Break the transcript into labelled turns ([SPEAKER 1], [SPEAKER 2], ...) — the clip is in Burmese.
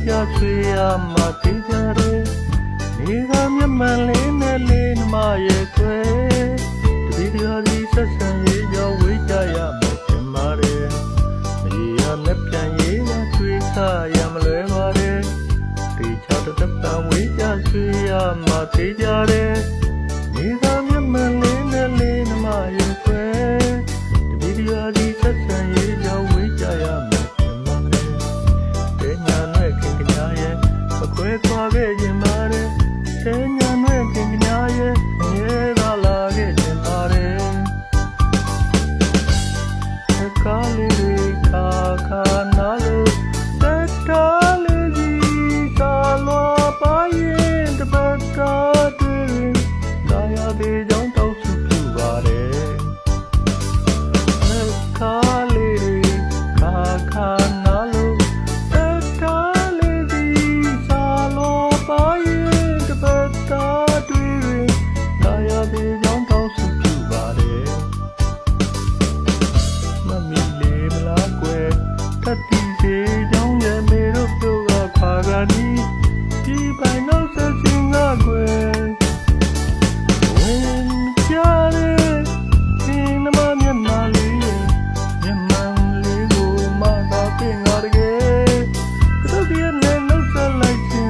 [SPEAKER 1] ကြဆွေရမှာသိကြတယ်နေကမျက်မှန်လေးနဲ့လေးနှမရဲ့ခွဲတတိယဒီဆက်ဆံရေးကြောင့်ဝေးကြရမှာတင်ပါတယ်မရေရနဲ့ပြန်ရေးကဆွေခရမလွယ်ပါတယ်တေချာတစ်ပံဝေးကြဆွေရမှာသိကြတယ်နေကမျက်မှန်လေးနဲ့လေးနှမရဲ့ခွဲတတိယဒီဆက်ဆံရေးကြောင့်ဝေးကြရမှာခွဲခွာခဲ့ခြင်းပါတယ်ဆဲညာနဲ့ခင်ဗျာရဲ့ရဲသာလာခဲ့ခြင်းပါတယ်အကားလေးတွေခါခါနာလို့တက်တာလေးကြီးသာလွာပါရင်တပတ်တာတွင်လာရသေးကြောင်းတောက်စုပြပါတယ်အကားလေးတွေခါခါနာလို့တတိစေကြောင့်ရဲ့မေတို့ပြုကခွာကနီးဒီပိုင်တော့ဆက်စင်ကကွယ်ဝင်ကြတဲ့ဒီနမမျက်မှန်လေးမျက်မှန်လေးကိုမသာပင်ငါတကယ်ကတည်းကလည်းနှုတ်ဆက်လိုက်ခြင်း